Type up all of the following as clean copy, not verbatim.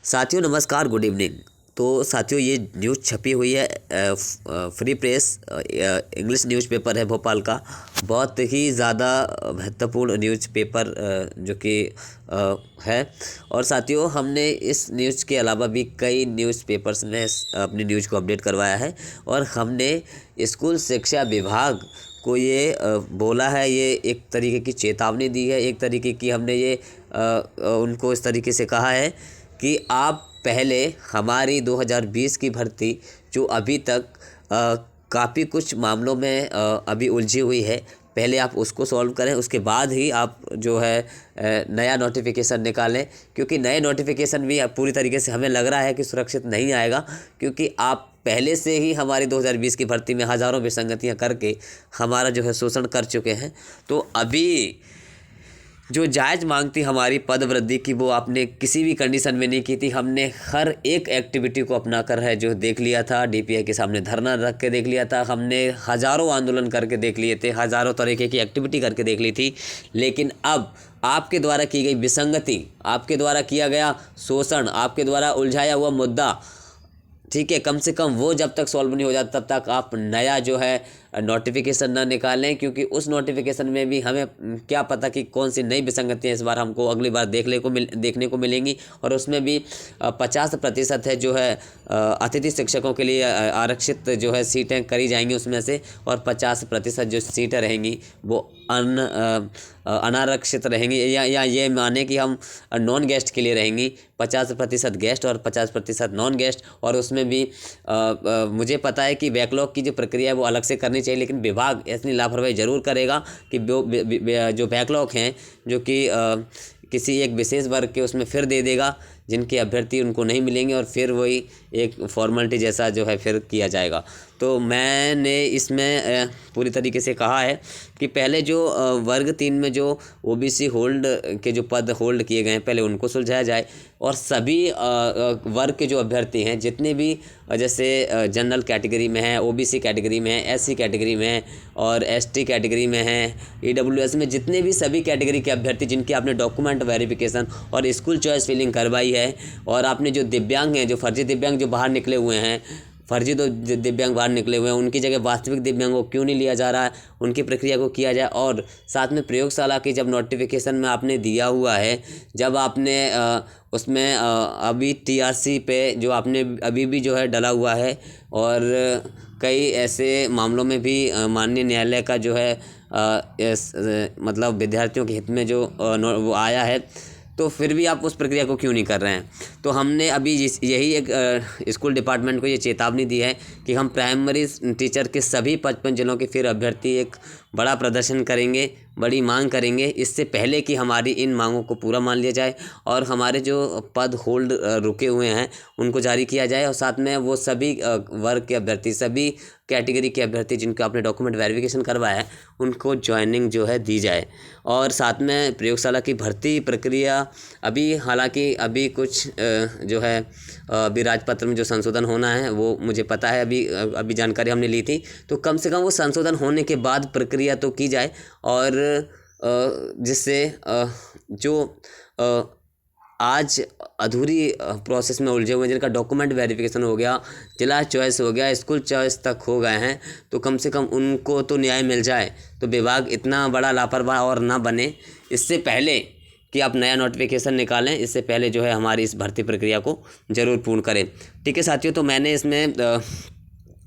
साथियों नमस्कार, good evening. तो साथियों ये न्यूज़ छपी हुई है फ्री प्रेस इंग्लिश न्यूज़पेपर है भोपाल का। बहुत ही ज़्यादा महत्वपूर्ण न्यूज़पेपर जो कि है। और साथियों हमने इस न्यूज़ के अलावा भी कई न्यूज़पेपर्स में अपनी न्यूज़ को अपडेट करवाया है और हमने स्कूल शिक्षा विभाग को ये बोला है, ये एक तरीके की चेतावनी दी है, एक तरीके की हमने ये उनको इस तरीके से कहा है कि आप पहले हमारी 2020 की भर्ती जो अभी तक काफ़ी कुछ मामलों में अभी उलझी हुई है, पहले आप उसको सॉल्व करें, उसके बाद ही आप जो है नया नोटिफिकेशन निकालें। क्योंकि नए नोटिफिकेशन भी पूरी तरीके से हमें लग रहा है कि सुरक्षित नहीं आएगा, क्योंकि आप पहले से ही हमारी 2020 की भर्ती में हज़ारों विसंगतियां करके हमारा जो है शोषण कर चुके हैं। तो अभी जो जायज़ मांग थी हमारी पद वृद्धि की, वो आपने किसी भी कंडीशन में नहीं की थी। हमने हर एक एक्टिविटी को अपना कर है जो देख लिया था, डीपीआई के सामने धरना रख के देख लिया था, हमने हज़ारों आंदोलन करके देख लिए थे, हज़ारों तरीके की एक्टिविटी करके देख ली थी। लेकिन अब आपके द्वारा की गई विसंगति, आपके द्वारा किया गया शोषण, आपके द्वारा उलझाया हुआ मुद्दा, ठीक है, कम से कम वो जब तक सॉल्व नहीं हो जाता तब तक आप नया जो है नोटिफिकेशन ना निकालें। क्योंकि उस नोटिफिकेशन में भी हमें क्या पता कि कौन सी नई विसंगतियाँ इस बार हमको अगली बार देखने को मिलेंगी। और उसमें भी 50% है जो है अतिथि शिक्षकों के लिए आरक्षित जो है सीटें करी जाएंगी उसमें से, और 50% जो सीटें रहेंगी वो अनारक्षित रहेंगी, या ये माने कि हम नॉन गेस्ट के लिए रहेंगी। 50% गेस्ट और 50% नॉन गेस्ट। और उसमें भी मुझे पता है कि बैकलॉग की जो प्रक्रिया है वो अलग से करनी चाहिए, लेकिन विभाग इतनी लापरवाही ज़रूर करेगा कि जो बैकलॉग हैं जो कि किसी एक विशेष वर्ग के उसमें फिर दे देगा, जिनके अभ्यर्थी उनको नहीं मिलेंगे, और फिर वही एक फॉर्मेलिटी जैसा जो है फिर किया जाएगा। तो मैंने इसमें पूरी तरीके से कहा है कि पहले जो वर्ग 3 में जो ओबीसी होल्ड के जो पद होल्ड किए गए हैं पहले उनको सुलझाया जाए, और सभी वर्ग के जो अभ्यर्थी हैं जितने भी जैसे जनरल कैटेगरी में हैं, ओबीसी कैटेगरी में हैं, एससी कैटेगरी में हैं और एसटी कैटेगरी में हैं, ईडब्ल्यूएस में जितने भी सभी कैटेगरी के अभ्यर्थी जिनके आपने डॉक्यूमेंट वेरिफिकेशन और स्कूल चॉइस फिलिंग करवाई है, और आपने जो दिव्यांग हैं, जो फर्जी दिव्यांग जो बाहर निकले हुए हैं, फर्जी तो दिव्यांग बाहर निकले हुए हैं, उनकी जगह वास्तविक दिव्यांगों को क्यों नहीं लिया जा रहा है, उनकी प्रक्रिया को किया जाए। और साथ में प्रयोगशाला की जब नोटिफिकेशन में आपने दिया हुआ है, जब आपने उसमें अभी टीआरसी पे जो आपने अभी भी जो है डला हुआ है, और कई ऐसे मामलों में भी माननीय न्यायालय का जो है मतलब विद्यार्थियों के हित में जो वो आया है, तो फिर भी आप उस प्रक्रिया को क्यों नहीं कर रहे हैं। तो हमने अभी यही एक स्कूल डिपार्टमेंट को ये चेतावनी दी है कि हम प्राइमरी टीचर के सभी 55 जिलों के फिर अभ्यर्थी एक बड़ा प्रदर्शन करेंगे, बड़ी मांग करेंगे, इससे पहले कि हमारी इन मांगों को पूरा मान लिया जाए और हमारे जो पद होल्ड रुके हुए हैं उनको जारी किया जाए। और साथ में वो सभी वर्ग के अभ्यर्थी, सभी कैटेगरी के अभ्यर्थी जिनको आपने डॉक्यूमेंट वेरिफिकेशन करवाया है, उनको ज्वाइनिंग जो है दी जाए। और साथ में प्रयोगशाला की भर्ती प्रक्रिया अभी, हालांकि अभी कुछ जो है अभी राजपत्र में जो संशोधन होना है वो मुझे पता है, अभी जानकारी हमने ली थी, तो कम से कम वो संशोधन होने के बाद प्रक्रिया तो की जाए, और जिससे जो आज अधूरी प्रोसेस में उलझे हुए हैं, जिनका डॉक्यूमेंट वेरिफिकेशन हो गया, जिला चॉइस हो गया, स्कूल चॉइस तक हो गए हैं, तो कम से कम उनको तो न्याय मिल जाए। तो विभाग इतना बड़ा लापरवाह और ना बने, इससे पहले कि आप नया नोटिफिकेशन निकालें, इससे पहले जो है हमारी इस भर्ती प्रक्रिया को ज़रूर पूर्ण करें। ठीक है साथियों, तो मैंने इसमें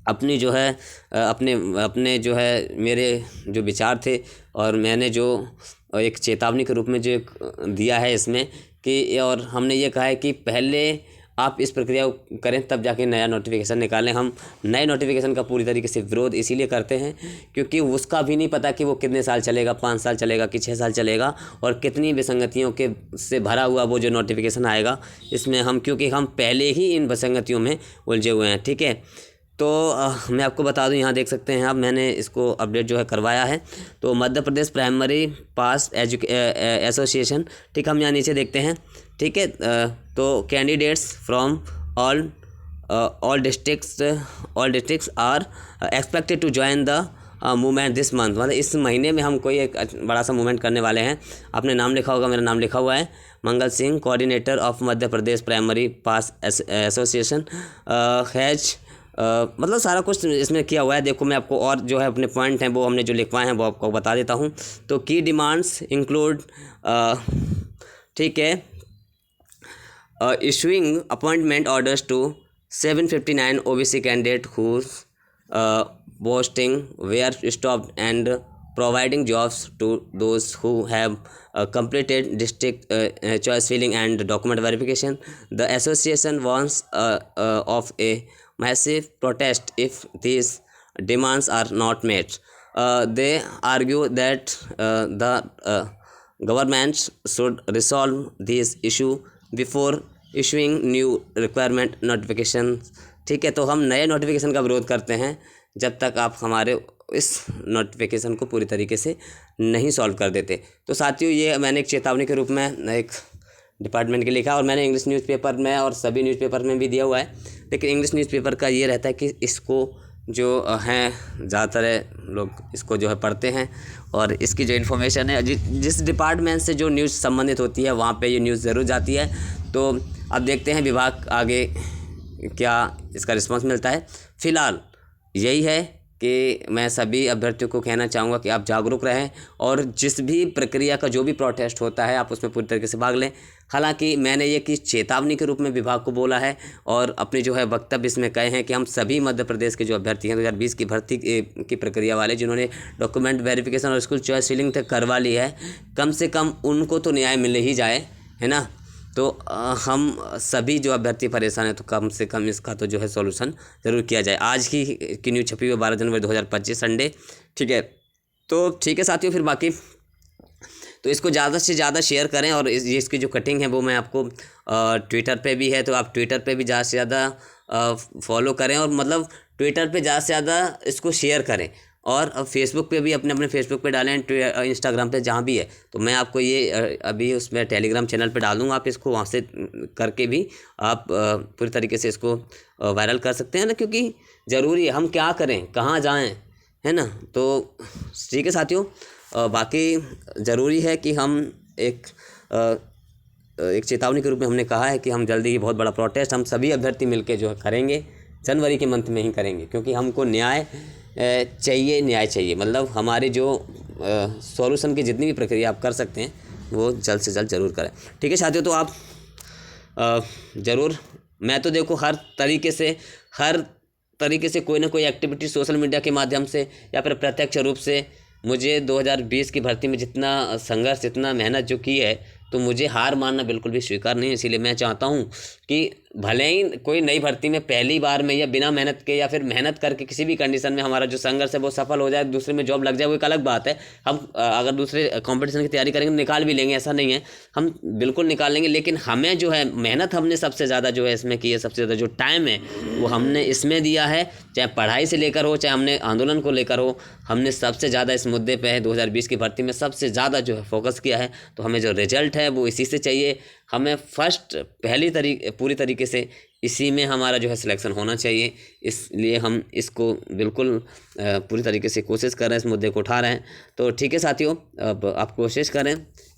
अपनी जो है अपने जो है मेरे जो विचार थे, और मैंने जो एक चेतावनी के रूप में जो एक दिया है इसमें कि, और हमने ये कहा है कि पहले आप इस प्रक्रिया को करें तब जाके नया नोटिफिकेशन निकालें। हम नए नोटिफिकेशन का पूरी तरीके से विरोध इसीलिए करते हैं क्योंकि उसका भी नहीं पता कि वो कितने साल चलेगा, 5 साल चलेगा कि 6 साल चलेगा, और कितनी विसंगतियों के से भरा हुआ वो जो नोटिफिकेशन आएगा इसमें क्योंकि हम पहले ही इन विसंगतियों में उलझे हुए हैं। ठीक है, तो मैं आपको बता दूं, यहाँ देख सकते हैं आप, मैंने इसको अपडेट जो है करवाया है। तो मध्य प्रदेश प्राइमरी पास एसोसिएशन, ठीक, हम यहाँ नीचे देखते हैं। ठीक है, तो candidates from all districts are expected to join the movement this month, मतलब इस महीने में हम कोई एक बड़ा सा मूवमेंट करने वाले हैं। आपने नाम लिखा होगा, मेरा नाम लिखा हुआ है, Mangal Singh, coordinator of Madhya Pradesh primary pass association has मतलब सारा कुछ इसमें किया हुआ है। देखो मैं आपको और जो है अपने पॉइंट हैं वो हमने जो लिखवाए हैं वो आपको बता देता हूँ। तो की डिमांड्स इंक्लूड, ठीक है, issuing appointment orders to 759 OBC candidate whose posting were stopped and providing jobs to those who have completed district choice filling and document verification. The association warns of a massive protest if these demands are not met. They argue that the government should resolve this issue before issuing new requirement notification. ठीक है, तो हम नए notification का विरोध करते हैं जब तक आप हमारे इस नोटिफिकेशन को पूरी तरीके से नहीं सॉल्व कर देते। तो साथियों, ये मैंने एक चेतावनी के रूप में एक डिपार्टमेंट के लिखा और मैंने इंग्लिश न्यूज़पेपर में और सभी न्यूज़पेपर में भी दिया हुआ है। लेकिन इंग्लिश न्यूज़पेपर का ये रहता है कि इसको जो हैं ज़्यादातर लोग इसको जो है पढ़ते हैं और इसकी जो इन्फॉर्मेशन है जिस डिपार्टमेंट से जो न्यूज़ संबंधित होती है वहाँ पे ये न्यूज़ ज़रूर जाती है। तो अब देखते हैं विभाग आगे क्या इसका रिस्पांस मिलता है। फ़िलहाल यही है कि मैं सभी अभ्यर्थियों को कहना चाहूँगा कि आप जागरूक रहें और जिस भी प्रक्रिया का जो भी प्रोटेस्ट होता है आप उसमें पूरी तरीके से भाग लें। हालांकि मैंने ये कि चेतावनी के रूप में विभाग को बोला है और अपने जो है वक्तव्य इसमें कहे हैं कि हम सभी मध्य प्रदेश के जो अभ्यर्थी हैं 2020 की भर्ती की प्रक्रिया वाले जिन्होंने डॉक्यूमेंट वेरिफिकेशन और स्कूल चॉइस फिलिंग तक करवा ली है, कम से कम उनको तो न्याय मिल ही जाए, है ना। तो हम सभी जो अभ्यर्थी परेशान है तो कम से कम इसका तो जो है सॉल्यूशन ज़रूर किया जाए। आज की न्यूज़ छपी हुई 12 जनवरी 2025 संडे। ठीक है, तो ठीक है साथियों, फिर बाकी तो इसको ज़्यादा से ज़्यादा शेयर करें और इसकी जो कटिंग है वो मैं आपको ट्विटर पे भी है तो आप ट्विटर पे भी ज़्यादा से ज़्यादा फॉलो करें और मतलब ट्विटर पे ज़्यादा से ज़्यादा इसको शेयर करें और फेसबुक पे भी अपने फेसबुक पे डालें, इंस्टाग्राम पे जहाँ भी है। तो मैं आपको ये अभी उसमें टेलीग्राम चैनल पे डाल दूँगा, आप इसको वहाँ से करके भी आप पूरी तरीके से इसको वायरल कर सकते हैं ना, क्योंकि ज़रूरी है। हम क्या करें, कहाँ जाएं, है ना। तो ठीक है साथियों, बाकी ज़रूरी है कि हम एक चेतावनी के रूप में हमने कहा है कि हम जल्दी ही बहुत बड़ा प्रोटेस्ट हम सभी अभ्यर्थी मिलकर जो है करेंगे, जनवरी के मंथ में ही करेंगे, क्योंकि हमको न्याय चाहिए। मतलब हमारी जो सॉल्यूशन की जितनी भी प्रक्रिया आप कर सकते हैं वो जल्द से जल्द ज़रूर करें। ठीक है साथियों, तो आप ज़रूर, मैं तो देखो हर तरीके से कोई ना कोई एक्टिविटी सोशल मीडिया के माध्यम से या फिर प्रत्यक्ष रूप से मुझे 2020 की भर्ती में जितना संघर्ष, जितना मेहनत जो की है, तो मुझे हार मानना बिल्कुल भी स्वीकार नहीं है। इसीलिए मैं चाहता हूँ कि भले ही कोई नई भर्ती में पहली बार में या बिना मेहनत के या फिर मेहनत करके किसी भी कंडीशन में हमारा जो संघर्ष है वो सफल हो जाए, दूसरे में जॉब लग जाए, वो एक अलग बात है। हम अगर दूसरे कंपटीशन की तैयारी करेंगे निकाल भी लेंगे, ऐसा नहीं है, हम बिल्कुल निकाल लेंगे। लेकिन हमें जो है मेहनत हमने सबसे ज़्यादा जो है इसमें की है, सबसे ज़्यादा जो टाइम है वो हमने इसमें दिया है, चाहे पढ़ाई से लेकर हो, चाहे हमने आंदोलन को लेकर हो, हमने सबसे ज़्यादा इस मुद्दे पे है 2020 की भर्ती में सबसे ज़्यादा जो है फोकस किया है। तो हमें जो रिजल्ट है वो इसी से चाहिए, हमें फर्स्ट पूरी तरीके से इसी में हमारा जो है सिलेक्शन होना चाहिए। इसलिए हम इसको बिल्कुल पूरी तरीके से कोशिश कर रहे हैं, इस मुद्दे को उठा रहे हैं। तो ठीक है साथियों, अब आप कोशिश करें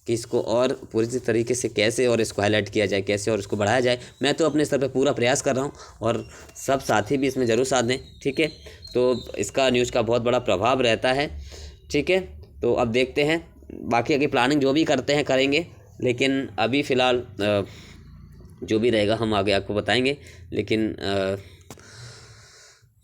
कि इसको और पूरी तरीके से कैसे और इसको हाईलाइट किया जाए, कैसे और इसको बढ़ाया जाए। मैं तो अपने स्तर पर पूरा प्रयास कर रहा हूँ और सब साथी भी इसमें ज़रूर साथ दें। ठीक है, तो इसका न्यूज़ का बहुत बड़ा प्रभाव रहता है। ठीक है, तो अब देखते हैं बाकी आगे प्लानिंग जो भी करते हैं करेंगे, लेकिन अभी फ़िलहाल जो भी रहेगा हम आगे आपको बताएंगे। लेकिन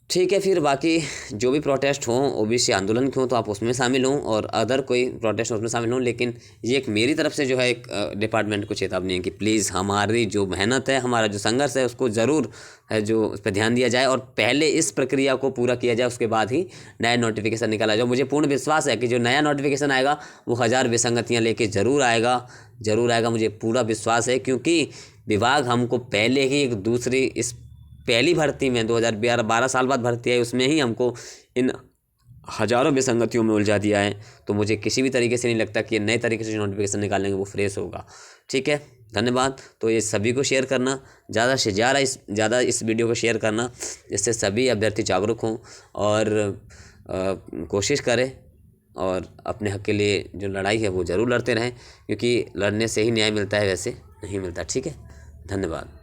ठीक है, फिर बाकी जो भी प्रोटेस्ट हों, ओबीसी आंदोलन के हों, तो आप उसमें शामिल हों और अदर कोई प्रोटेस्ट उसमें शामिल हों। लेकिन ये एक मेरी तरफ से जो है एक डिपार्टमेंट को चेतावनी है कि प्लीज़ हमारी जो मेहनत है, हमारा जो संघर्ष है, उसको ज़रूर है जो उस पर ध्यान दिया जाए और पहले इस प्रक्रिया को पूरा किया जाए, उसके बाद ही नया नोटिफिकेशन निकाला जाए। मुझे पूर्ण विश्वास है कि जो नया नोटिफिकेशन आएगा वो 1000 विसंगतियाँ लेके ज़रूर आएगा, मुझे पूरा विश्वास है। क्योंकि विभाग हमको पहले ही एक दूसरी इस पहली भर्ती में 2012 साल बाद भर्ती आई, उसमें ही हमको इन हज़ारों विसंगतियों में उलझा दिया है। तो मुझे किसी भी तरीके से नहीं लगता कि नए तरीके से जो नोटिफिकेशन निकालेंगे वो फ्रेश होगा। ठीक है, धन्यवाद। तो ये सभी को शेयर करना, ज़्यादा से ज़्यादा इस वीडियो को शेयर करना, जिससे सभी अभ्यर्थी जागरूक हों और कोशिश करें और अपने हक के लिए जो लड़ाई है वो ज़रूर लड़ते रहें, क्योंकि लड़ने से ही न्याय मिलता है, वैसे नहीं मिलता। ठीक है, धन्यवाद।